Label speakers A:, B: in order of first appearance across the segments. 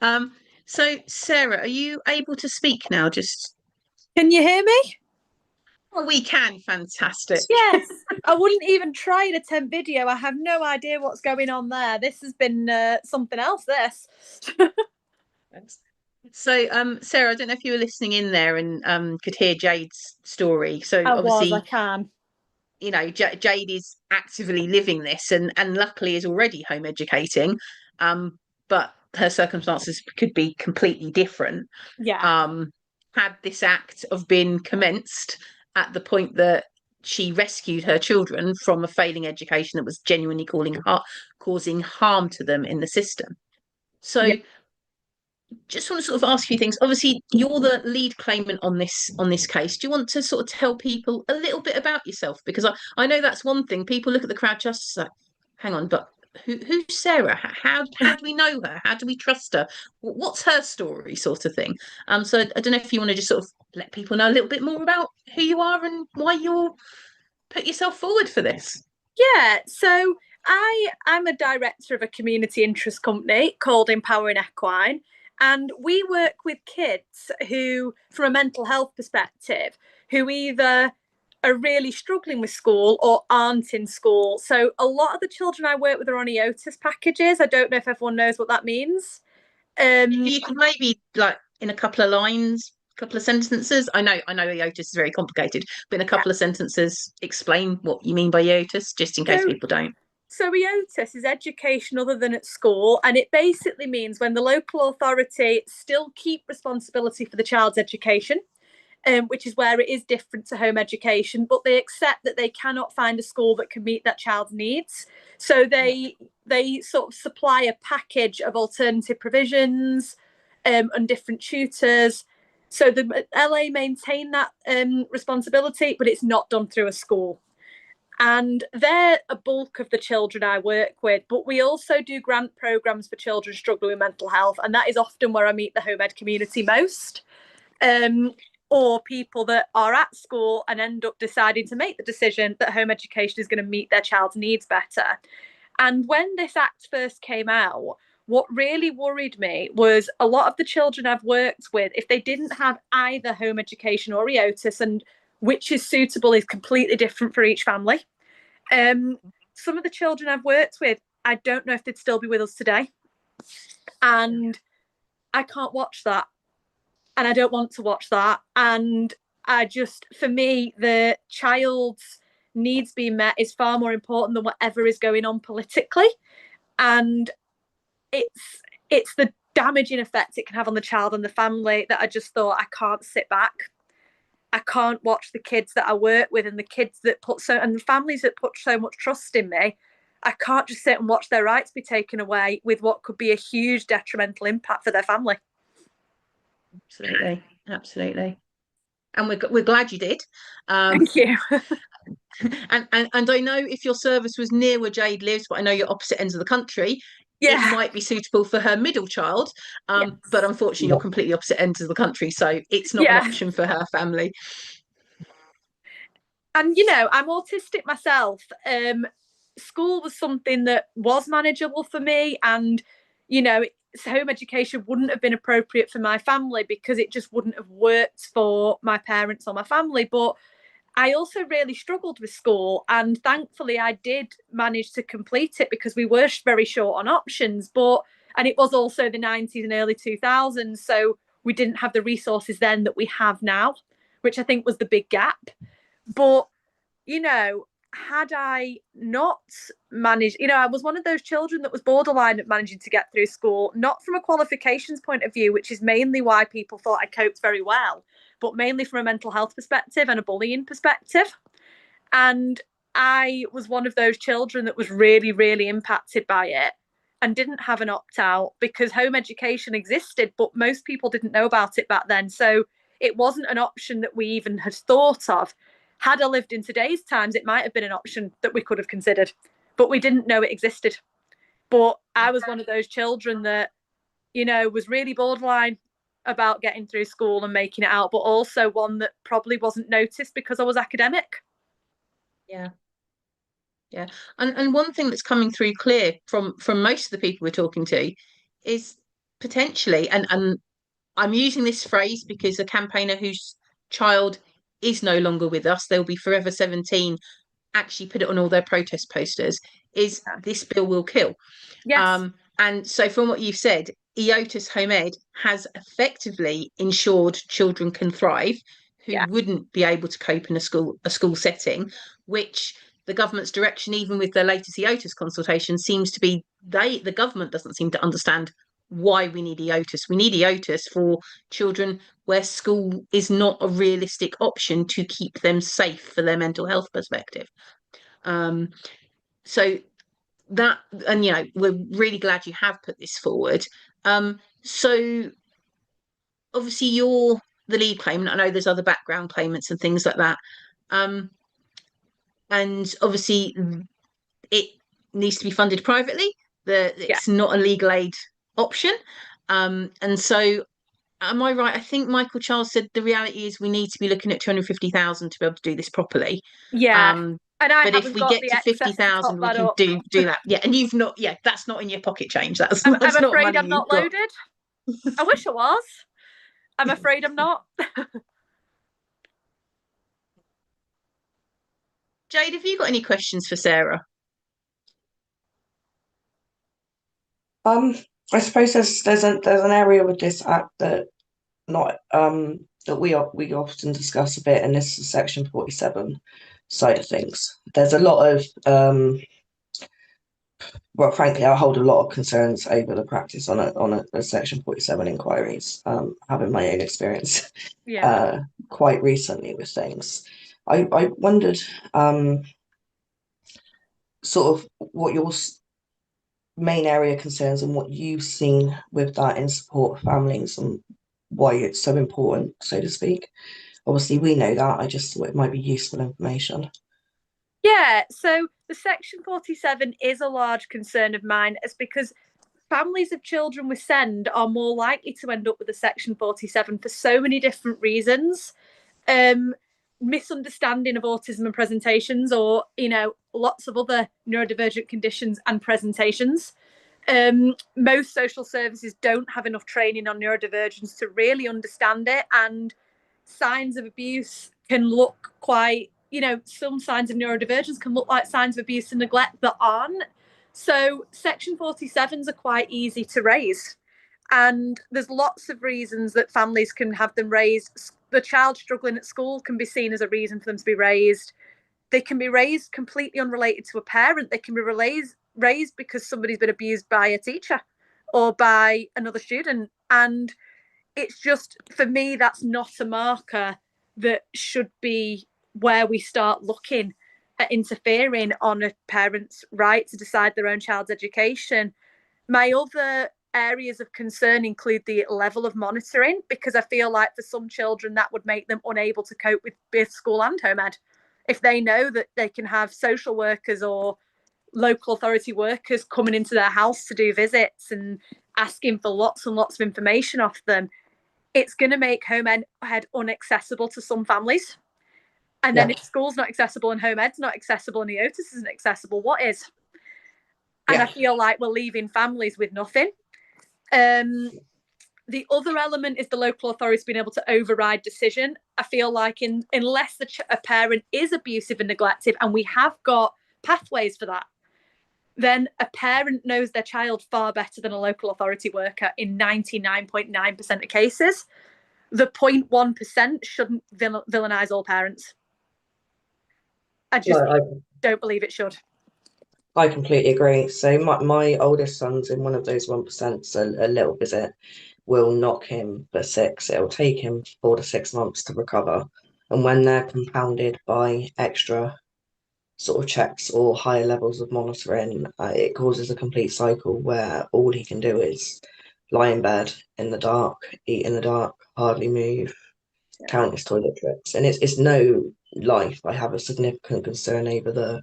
A: Um, so Sarah, are you able to speak now? Just
B: Can you hear me?
A: oh, we can. Fantastic.
B: Yes. I wouldn't even try an attempt video. I have no idea what's going on there. This has been something else, this.
A: Thanks. So, Sarah, I don't know if you were listening in there and could hear Jade's story. So,
B: I
A: obviously,
B: can.
A: Jade is actively living this, and luckily is already home educating. But her circumstances could be completely different.
B: Yeah.
A: Um, had this act of been commenced at the point that she rescued her children from a failing education that was genuinely causing harm to them in the system.
B: Yeah.
A: So just want to sort of ask you things. Obviously, you're the lead claimant on this case. Do you want to sort of tell people a little bit about yourself? Because I know that's one thing. People look at the crowd just like, hang on, but who's Sarah? How do we know her? How do we trust her? What's her story, sort of thing? So I don't know if you want to just sort of let people know a little bit more about who you are and why you're put yourself forward for this.
B: Yeah. So I'm a director of a community interest company called Empowering Equine. And we work with kids who, from a mental health perspective, who either are really struggling with school or aren't in school. So a lot of the children I work with are on EOTIS packages. I don't know if everyone knows what that means.
A: If
B: Um,
A: you could maybe like in a couple of lines, couple of sentences. I know IOTIS is very complicated, but in a
B: yeah.
A: couple of sentences, explain what you mean by IOTIS, just in case
B: So
A: people don't.
B: So EOTIS is education other than at school, and it basically means when the local authority still keep responsibility for the child's education, which is where it is different to home education, but they accept that they cannot find a school that can meet that child's needs. So
A: Yeah.
B: they sort of supply a package of alternative provisions and different tutors. So the LA maintain that responsibility, but it's not done through a school. And they're a bulk of the children I work with. But we also do grant programs for children struggling with mental health, and that is often where I meet the home ed community most. Um, or people that are at school and end up deciding to make the decision that home education is going to meet their child's needs better. And when this act first came out, what really worried me was a lot of the children I've worked with, if they didn't have either home education or EOTIS, and which is suitable is completely different for each family. Um, some of the children I've worked with, I don't know if they'd still be with us today. And I can't watch that. And I don't want to watch that. And I just, for me, the child's needs being met is far more important than whatever is going on politically. And it's the damaging effect it can have on the child and the family that I just thought I can't sit back. I can't watch the kids that I work with and the kids that put so and the families that put so much trust in me. I can't just sit and watch their rights be taken away with what could be a huge detrimental impact for their family.
A: Absolutely, absolutely. And we're glad you did. Um,
B: Thank you.
A: and I know if your service was near where Jade lives, but I know you're opposite ends of the country, it
B: Yeah.
A: might be suitable for her middle child. But
B: Yes.
A: unfortunately, you're completely opposite ends of the country, so it's not an
B: Yeah.
A: option for her family.
B: And I'm autistic myself. School was something that was manageable for me, and you know, home education wouldn't have been appropriate for my family because it just wouldn't have worked for my parents or my family. But I also really struggled with school, and thankfully, I did manage to complete it because we were very short on options. And it was also the 90s and early 2000s, so we didn't have the resources then that we have now, which I think was the big gap. But had I not managed, I was one of those children that was borderline at managing to get through school, not from a qualifications point of view, which is mainly why people thought I coped very well, but mainly from a mental health perspective and a bullying perspective. And I was one of those children that was really, really impacted by it and didn't have an opt out because home education existed, but most people didn't know about it back then. So it wasn't an option that we even had thought of. Had I lived in today's times, it might have been an option that we could have considered, but we didn't know it existed. But I was one of those children that, was really borderline about getting through school and making it out, but also one that probably wasn't noticed because I was academic.
A: Yeah, yeah. And one thing that's coming through clear from most of the people we're talking to is potentially, and I'm using this phrase because a campaigner whose child is no longer with us, they'll be forever 17, actually put it on all their protest posters, is this bill will kill.
B: Yes.
A: And so from what you've said, EOTUS Home Ed has effectively ensured children can thrive who
B: Yeah.
A: wouldn't be able to cope in a school setting, which the government's direction, even with their latest EOTUS consultation, seems to be the government doesn't seem to understand why we need EOTUS. We need EOTUS for children where school is not a realistic option to keep them safe for their mental health perspective. Um, so that, and we're really glad you have put this forward. So obviously you're the lead claimant. I know there's other background claimants and things like that. And obviously it needs to be funded privately.
B: Yeah.
A: It's not a legal aid option. And so am I right? I think Michael Charles said the reality is we need to be looking at 250,000 to be able to do this properly.
B: Yeah.
A: Um,
B: And I
A: but if
B: haven't
A: we
B: got
A: get
B: the
A: to
B: excess to top
A: 50,000, we
B: that
A: can
B: up.
A: do that. Yeah, and you've not. Yeah, that's not in your pocket change. That's
B: I'm
A: that's not
B: afraid
A: money
B: I'm
A: you've
B: not
A: got.
B: loaded. I wish I was. I'm afraid I'm not.
A: Jade, have you got any questions for Sarah?
C: Um, I suppose there's an area with this act that not that we often discuss a bit, and this is Section 47 side of things. There's a lot of well, frankly, I hold a lot of concerns over the practice on a Section 47 inquiries. Having my own experience,
B: Yeah.
C: uh, quite recently with things, I wondered sort of what your main area concerns and what you've seen with that in support of families and why it's so important, so to speak. Obviously, we know that. I just thought it might be useful information.
B: Yeah, so the Section 47 is a large concern of mine, as because families of children with SEND are more likely to end up with a Section 47 for so many different reasons. Misunderstanding of autism and presentations, or, lots of other neurodivergent conditions and presentations. Most social services don't have enough training on neurodivergence to really understand it, and signs of abuse can look quite, some signs of neurodivergence can look like signs of abuse and neglect that aren't. So Section 47s are quite easy to raise. And there's lots of reasons that families can have them raised. The child struggling at school can be seen as a reason for them to be raised. They can be raised completely unrelated to a parent. They can be raised because somebody's been abused by a teacher or by another student. And it's just, for me, that's not a marker that should be where we start looking at interfering on a parent's right to decide their own child's education. My other areas of concern include the level of monitoring, because I feel like for some children that would make them unable to cope with both school and home ed. If they know that they can have social workers or local authority workers coming into their house to do visits and asking for lots and lots of information off them, it's going to make home ed unaccessible to some families. And then
C: Yeah,
B: if school's not accessible and home ed's not accessible and the EOTUS isn't accessible, what is? And I
C: yeah.
B: feel like we're leaving families with nothing. The other element is the local authorities being able to override decision. I feel like unless a parent is abusive and neglective, and we have got pathways for that, then a parent knows their child far better than a local authority worker in 99.9% of cases. The 0.1% shouldn't villainize all parents. I
C: No,
B: just don't believe it should.
C: I completely agree. So my oldest son's in one of those 1%. So a little visit will knock him for six. It'll take him 4 to 6 months to recover. And when they're compounded by extra sort of checks or higher levels of monitoring, it causes a complete cycle where all he can do is lie in bed in the dark, eat in the dark, hardly move, count his toilet trips. And it's no life. I have a significant concern over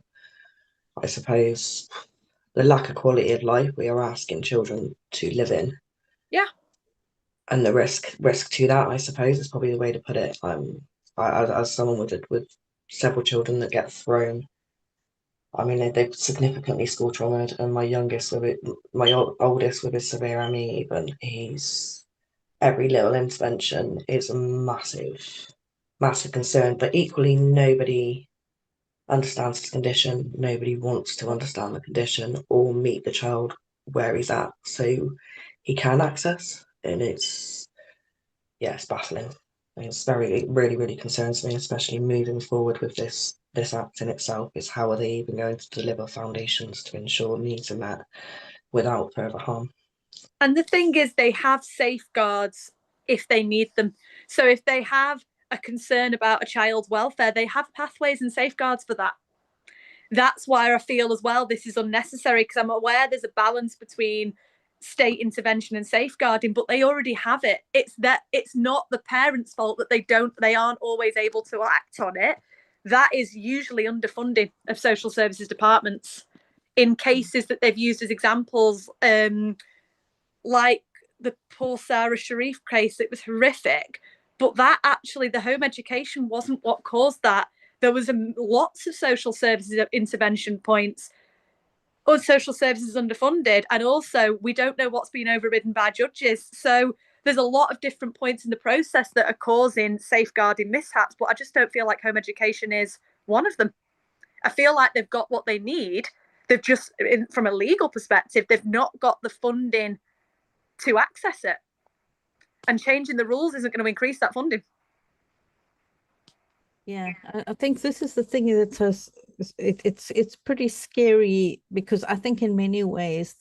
C: I suppose, the lack of quality of life we are asking children to live in.
B: Yeah.
C: And the risk to that, I suppose, is probably the way to put it. As someone with several children that get thrown I mean, they've significantly school traumatized, and my oldest with his severe ME, even he's every little intervention is a massive, massive concern. But equally, nobody understands his condition. Nobody wants to understand the condition or meet the child where he's at, so he can access, and it's baffling. It's very, really, really concerns me, especially moving forward with this act in itself. Is how are they even going to deliver foundations to ensure needs are met without further harm?
B: And the thing is, they have safeguards if they need them. So if they have a concern about a child's welfare, they have pathways and safeguards for that. That's why I feel as well this is unnecessary, because I'm aware there's a balance between state intervention and safeguarding, but they already have it. It's not the parents' fault that they aren't always able to act on it. That is usually underfunding of social services departments in cases that they've used as examples, like the poor Sarah Sharif case. It was horrific, but that actually, the home education wasn't what caused that. There was lots of social services intervention points, or social services underfunded, and also we don't know what's been overridden by judges. So there's a lot of different points in the process that are causing safeguarding mishaps, but I just don't feel like home education is one of them. I feel like they've got what they need. They've just, from a legal perspective, they've not got the funding to access it. And changing the rules isn't going to increase that funding.
D: Yeah, I think this is the thing that says it's pretty scary, because I think in many ways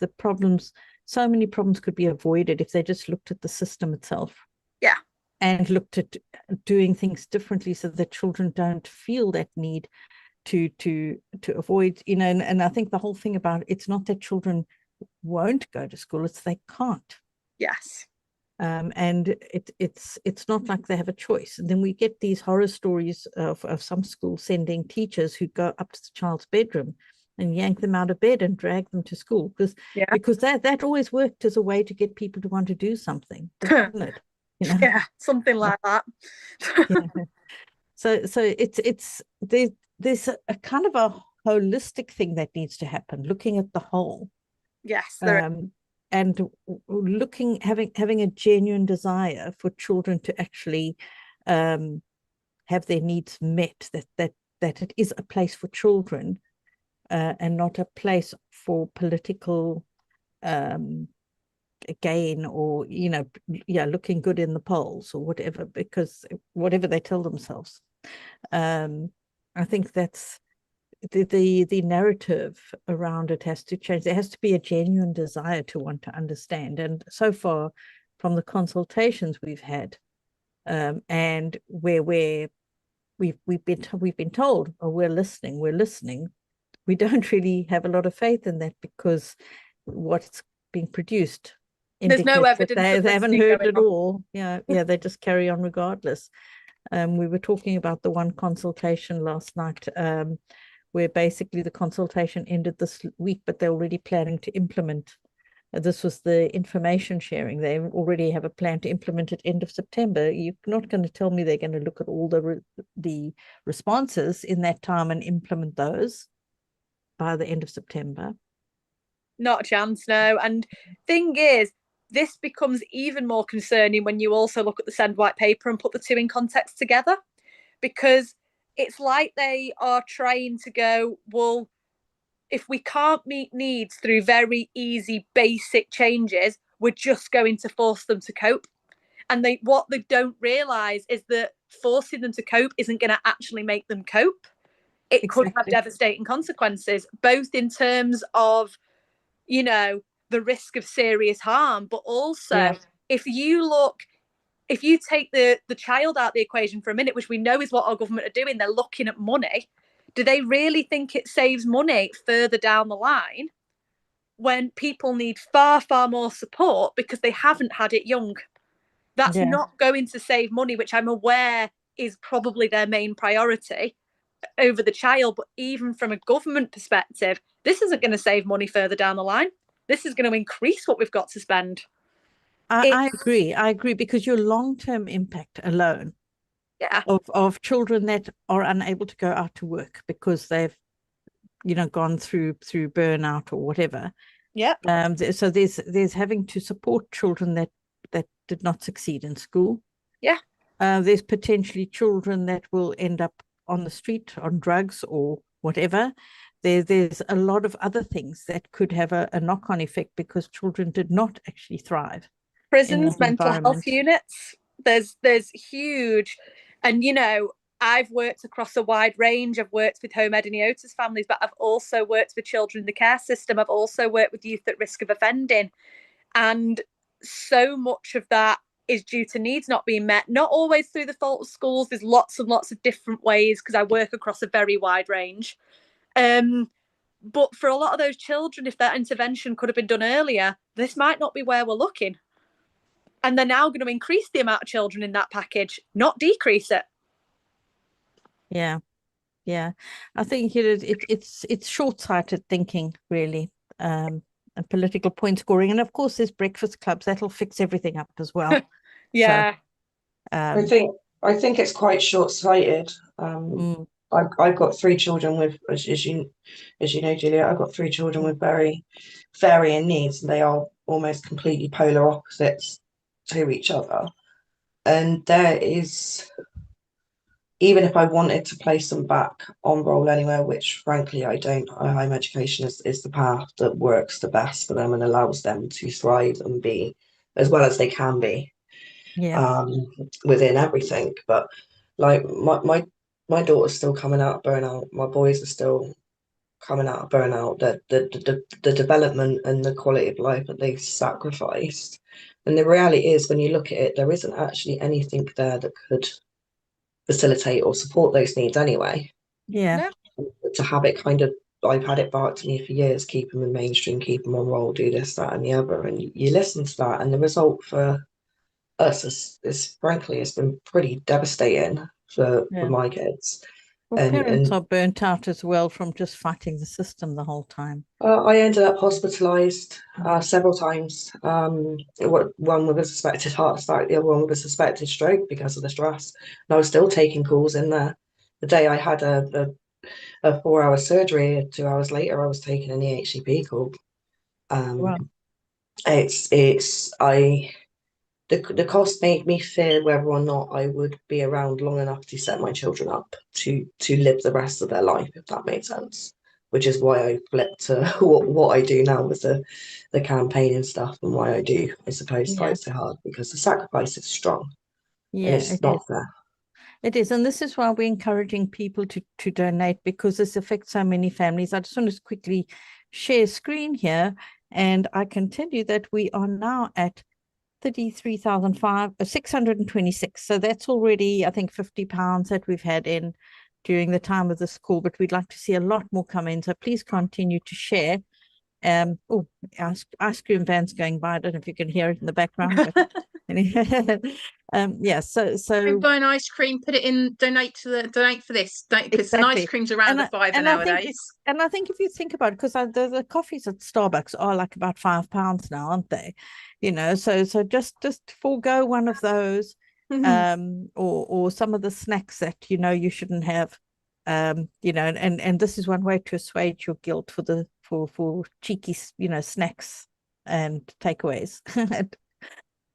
D: so many problems could be avoided if they just looked at the system itself.
B: Yeah.
D: And looked at doing things differently so that children don't feel that need to avoid, and I think the whole thing about it's not that children won't go to school, it's they can't.
B: Yes.
D: And it's not like they have a choice. And then we get these horror stories of some schools sending teachers who go up to the child's bedroom and yank them out of bed and drag them to school, because that always worked as a way to get people to want to do something, didn't it?
B: Yeah, something like that.
D: Yeah. So there's a kind of a holistic thing that needs to happen, looking at the whole.
B: Yes,
D: and having a genuine desire for children to actually have their needs met, that it is a place for children, and not a place for political gain, or looking good in the polls or whatever, because whatever they tell themselves. I think that's the narrative around it has to change. There has to be a genuine desire to want to understand. And so far, from the consultations we've had, and where we've been told, oh, we're listening, we don't really have a lot of faith in that, because what's being produced
B: there's no evidence
D: that they haven't heard it all. Yeah, they just carry on regardless. We were talking about the one consultation last night, where basically the consultation ended this week, but they're already planning to implement. This was the information sharing. They already have a plan to implement it end of September. You're not going to tell me they're going to look at all the responses in that time and implement those by the end of September.
B: Not a chance, no. And thing is, this becomes even more concerning when you also look at the Send White Paper and put the two in context together, because it's like they are trying to go, well, if we can't meet needs through very easy, basic changes, we're just going to force them to cope. And what they don't realise is that forcing them to cope isn't going to actually make them cope. It could have devastating consequences, both in terms of, the risk of serious harm, but also if you take the child out of the equation for a minute, which we know is what our government are doing, they're looking at money. Do they really think it saves money further down the line when people need far, far more support because they haven't had it young? That's not going to save money, which I'm aware is probably their main priority over the child. But even from a government perspective, this isn't going to save money further down the line. This is going to increase what we've got to spend.
D: I agree, because your long-term impact alone of children that are unable to go out to work because they've gone through burnout or whatever.
B: Yep.
D: So there's having to support children that did not succeed in school.
B: Yeah.
D: There's potentially children that will end up on the street on drugs or whatever. There's a lot of other things that could have a knock-on effect because children did not actually thrive.
B: Prisons, mental health units. There's huge, and I've worked across a wide range. I've worked with home ed and EOTAS families, but I've also worked with children in the care system. I've also worked with youth at risk of offending. And so much of that is due to needs not being met, not always through the fault of schools. There's lots and lots of different ways because I work across a very wide range. But for a lot of those children, if that intervention could have been done earlier, this might not be where we're looking. And they're now going to increase the amount of children in that package, not decrease it.
D: Yeah. I think it's short-sighted thinking, really, and political point scoring. And of course, there's breakfast clubs that'll fix everything up as well.
B: Yeah.
D: So,
C: I think it's quite short-sighted. I've got 3 children with, as you know, Julia, I've got 3 children with very varying needs, and they are almost completely polar opposites to each other. And there is, even if I wanted to place them back on roll anywhere, which frankly I don't, home education is the path that works the best for them and allows them to thrive and be as well as they can be.
D: Yeah.
C: Within everything. But like my daughter's still coming out of burnout. My boys are still coming out of burnout. The development and the quality of life that they've sacrificed. And the reality is, when you look at it, there isn't actually anything there that could facilitate or support those needs anyway.
D: Yeah.
C: To have it kind of, I've had it barked to me for years, keep them in mainstream, keep them on roll, do this, that, and the other. And you listen to that, and the result for us is frankly, it's been pretty devastating for my kids.
D: Well, parents are burnt out as well from just fighting the system the whole time.
C: I ended up hospitalised several times. One with a suspected heart attack, the other one with a suspected stroke because of the stress. And I was still taking calls in there. The day I had a 4-hour surgery, 2 hours later, I was taking an EHCP call.
D: Wow.
C: The cost made me fear whether or not I would be around long enough to set my children up to live the rest of their life, if that made sense. Which is why I flipped to what I do now with the campaign and stuff, and why I do, I suppose, fight so hard, because the sacrifice is strong.
D: Yeah,
C: it's not fair.
D: It is, and this is why we're encouraging people to donate, because this affects so many families. I just want to quickly share screen here, and I can tell you that we are now at 33,626. So that's already, I think, £50 that we've had in during the time of this call, but we'd like to see a lot more come in. So please continue to share. Ice cream van's going by. I don't know if you can hear it in the background. But so
A: buy an ice cream, put it in, donate for this, because the ice cream's around the fiver nowadays.
D: And I think if you think about it, because the coffees at Starbucks are like about £5 now, aren't they? So just forego one of those, or some of the snacks that you shouldn't have, and this is one way to assuage your guilt for cheeky snacks and takeaways.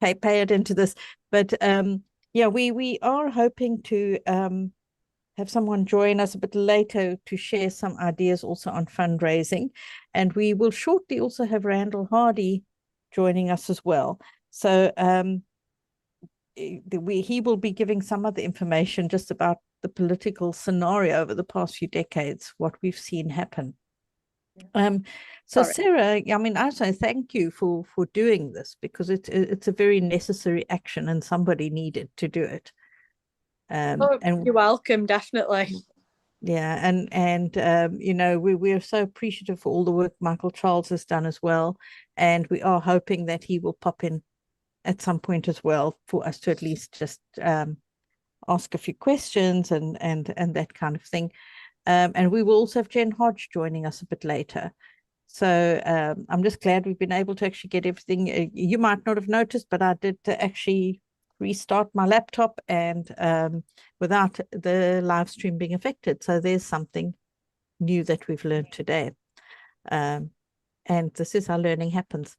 D: pay it into this, but we are hoping to have someone join us a bit later to share some ideas also on fundraising, and we will shortly also have Randall Hardy joining us as well. So he will be giving some of the information just about the political scenario over the past few decades, what we've seen happen. So Sarah, I mean, I say thank you for doing this, because it's a very necessary action and somebody needed to do it. And
B: you're welcome, definitely.
D: Yeah, and we're so appreciative for all the work Michael Charles has done as well, and we are hoping that he will pop in at some point as well for us to at least just ask a few questions and that kind of thing. And we will also have Jen Hodge joining us a bit later. So I'm just glad we've been able to actually get everything. You might not have noticed, but I did actually restart my laptop and without the live stream being affected. So there's something new that we've learned today. And this is how learning happens.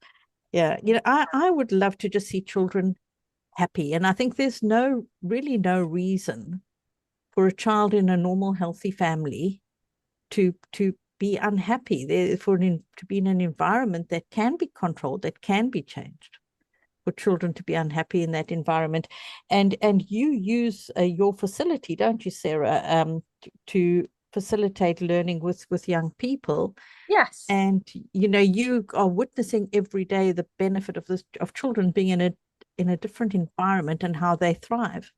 D: Yeah, I would love to just see children happy. And I think there's really no reason for a child in a normal, healthy family to be unhappy. To be in an environment that can be controlled, that can be changed, for children to be unhappy in that environment. And you use your facility, don't you, Sarah, to facilitate learning with young people.
B: Yes.
D: And you are witnessing every day the benefit of children being in a different environment and how they thrive.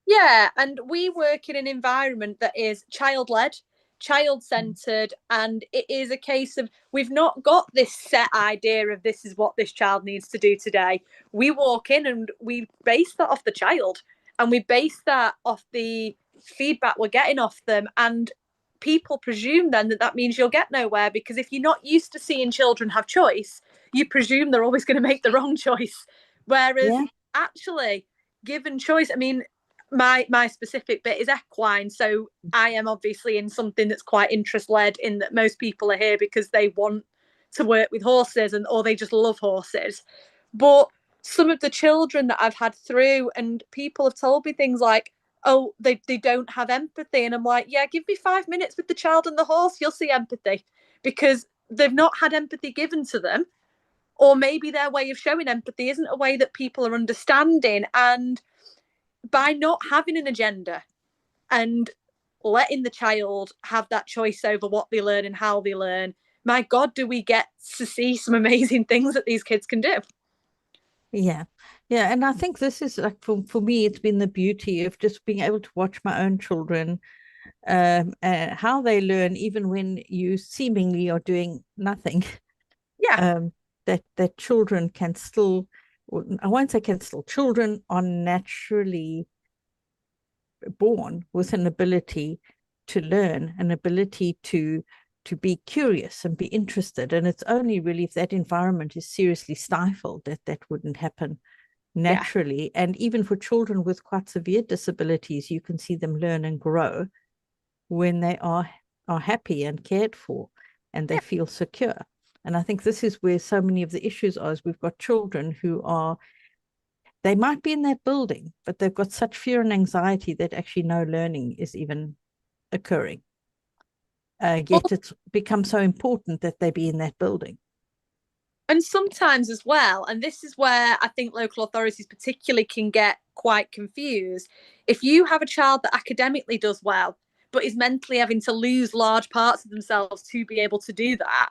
B: Yeah, and we work in an environment that is child-led, child-centered, and it is a case of we've not got this set idea of this is what this child needs to do today. We walk in and we base that off the child, and we base that off the feedback we're getting off them, and people presume then that means you'll get nowhere, because if you're not used to seeing children have choice, you presume they're always going to make the wrong choice. Whereas actually, given choice, I mean, my specific bit is equine, so I am obviously in something that's quite interest led, in that most people are here because they want to work with horses or they just love horses. But some of the children that I've had through, and people have told me things like, oh, they don't have empathy, and I'm like, yeah, give me 5 minutes with the child and the horse, you'll see empathy, because they've not had empathy given to them, or maybe their way of showing empathy isn't a way that people are understanding. And by not having an agenda and letting the child have that choice over what they learn and how they learn, my God, do we get to see some amazing things that these kids can do.
D: Yeah. And I think this is like, for me, it's been the beauty of just being able to watch my own children, how they learn, even when you seemingly are doing nothing.
B: Yeah.
D: That children can still, I won't say can still, children are naturally born with an ability to learn, an ability to be curious and be interested. And it's only really if that environment is seriously stifled that wouldn't happen naturally. Yeah. And even for children with quite severe disabilities, you can see them learn and grow when they are happy and cared for, and they feel secure. And I think this is where so many of the issues are, is we've got children who they might be in that building, but they've got such fear and anxiety that actually no learning is even occurring. Yet it's become so important that they be in that building.
B: And sometimes as well, and this is where I think local authorities particularly can get quite confused, if you have a child that academically does well, but is mentally having to lose large parts of themselves to be able to do that,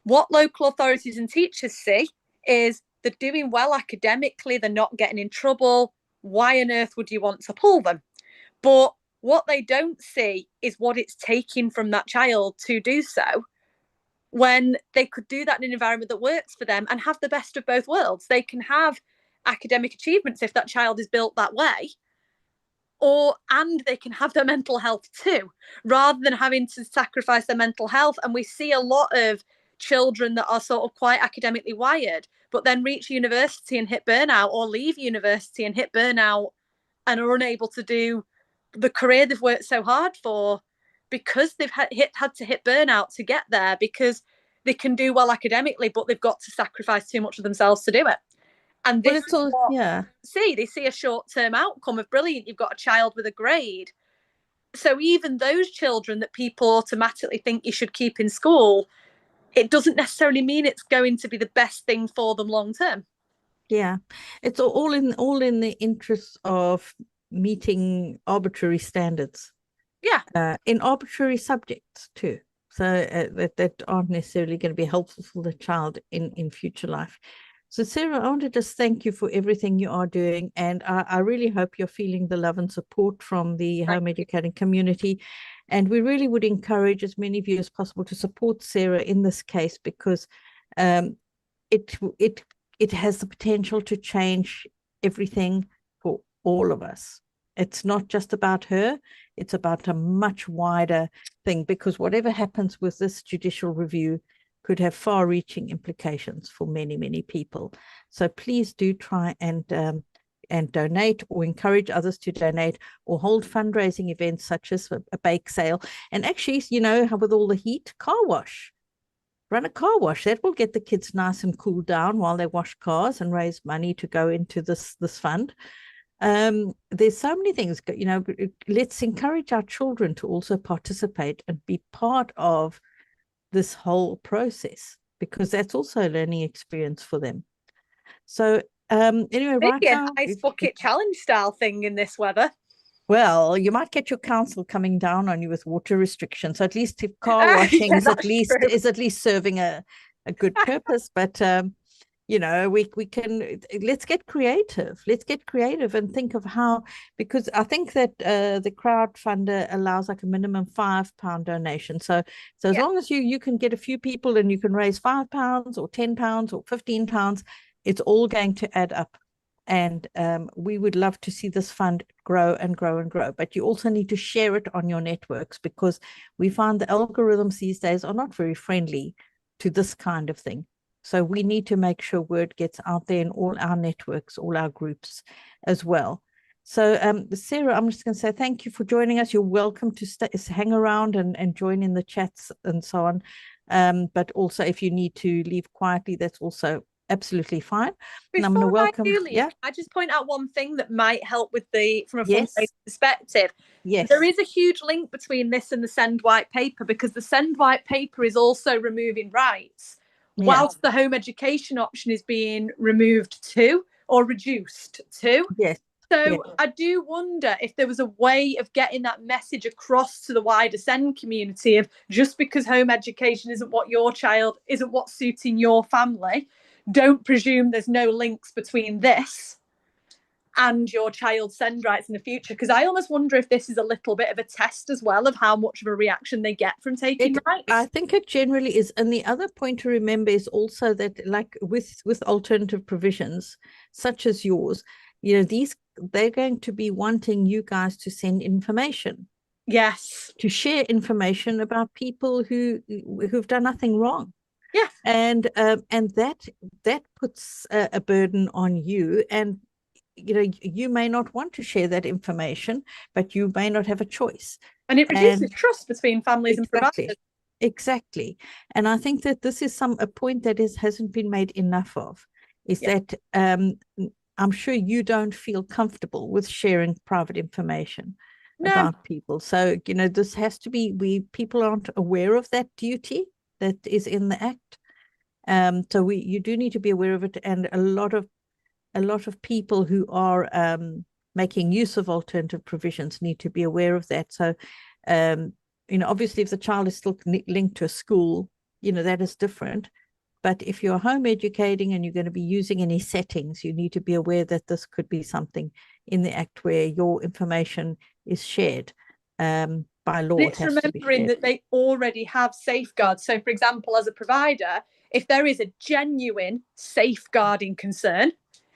B: what local authorities and teachers see is they're doing well academically, they're not getting in trouble. Why on earth would you want to pull them? But what they don't see is what it's taking from that child to do so, when they could do that in an environment that works for them and have the best of both worlds. They can have academic achievements if that child is built that way, and they can have their mental health too, rather than having to sacrifice their mental health. And we see a lot of children that are sort of quite academically wired, but then reach university and hit burnout, or leave university and hit burnout, and are unable to do the career they've worked so hard for, because they've had to hit burnout to get there, because they can do well academically, but they've got to sacrifice too much of themselves to do it. And this is what they see a short-term outcome of brilliant. You've got a child with a grade. So even those children that people automatically think you should keep in school, it doesn't necessarily mean it's going to be the best thing for them long term.
D: Yeah, it's all in the interest of meeting arbitrary standards.
B: Yeah,
D: in arbitrary subjects too. So that aren't necessarily going to be helpful for the child in future life. So Sarah, I want to just thank you for everything you are doing, and I really hope you're feeling the love and support from the home educating community. And we really would encourage as many of you as possible to support Sarah in this case, because it has the potential to change everything for all of us. It's not just about her, it's about a much wider thing, because whatever happens with this judicial review could have far-reaching implications for many, many people. So please do try and donate, or encourage others to donate, or hold fundraising events such as a bake sale. And actually, you know, with all the heat, car wash. Run a car wash. That will get the kids nice and cooled down while they wash cars and raise money to go into this fund. There's so many things, you know. Let's encourage our children to also participate and be part of this whole process, because that's also a learning experience for them. So anyway, right
B: Maybe
D: now,
B: an ice bucket challenge style thing in this weather.
D: well, you might get your council coming down on you with water restrictions. So at least if car washing
B: Yeah,
D: is at least serving a good purpose. But you know, we can, let's get creative. Let's get creative and think of how, because I think that the crowdfunder allows like a minimum £5 donation. So as long as you can get a few people and you can raise £5 or £10 or £15, it's all going to add up. And we would love to see this fund grow and grow and grow. But you also need to share it on your networks, because we find the algorithms these days are not very friendly to this kind of thing. So we need to make sure word gets out there in all our networks, all our groups as well. So Sarah, I'm just going to say thank you for joining us. You're welcome to hang around and join in the chats and so on. But also if you need to leave quietly, that's also absolutely fine.
B: Before
D: I'm going to welcome.
B: I do leave, I just point out one thing that might help with from a fundraising perspective.
D: Yes.
B: There is a huge link between this and the Send White Paper, because the Send White Paper is also removing rights, whilst the home education option is being removed too, or reduced too.
D: Yes.
B: So I do wonder if there was a way of getting that message across to the wider SEND community of, just because home education isn't what's suiting your family, don't presume there's no links between this and your child's SEND rights in the future. Because I almost wonder if this is a little bit of a test as well of how much of a reaction they get from taking rights.
D: I think it generally is. And the other point to remember is also that, like with alternative provisions such as yours, you know, they're going to be wanting you guys to send information.
B: Yes.
D: To share information about people who've done nothing wrong.
B: Yeah.
D: And that puts a burden on you. And you know, you may not want to share that information, but you may not have a choice.
B: And it reduces trust between families and providers.
D: Exactly. And I think that this is a point that hasn't been made enough of, is that I'm sure you don't feel comfortable with sharing private information about people. So, you know, this has to be, people aren't aware of that duty that is in the Act. So you do need to be aware of it. And a lot of people who are making use of alternative provisions need to be aware of that. So, you know, obviously if the child is still linked to a school, you know, that is different. But if you're home educating and you're going to be using any settings, you need to be aware that this could be something in the Act where your information is shared by law.
B: It's remembering that they already have safeguards. So, for example, as a provider, if there is a genuine safeguarding concern,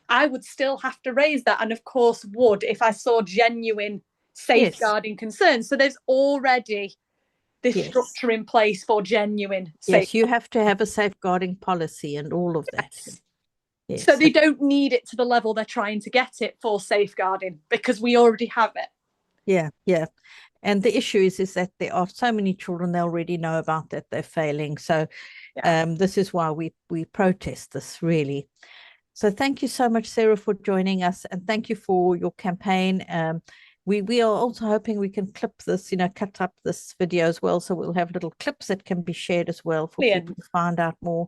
B: I would still have to raise that. And of course would if I saw genuine safeguarding concerns. So there's already this structure in place for genuine safeguarding.
D: Yes, you have to have a safeguarding policy and all of that.
B: Yes. So they don't need it to the level they're trying to get it for safeguarding, because we already have it.
D: Yeah. And the issue is that there are so many children, they already know about that they're failing. So this is why we protest this, really. So thank you so much, Sarah, for joining us, and thank you for your campaign. We are also hoping we can clip this, you know, cut up this video as well, so we'll have little clips that can be shared as well for people to find out more.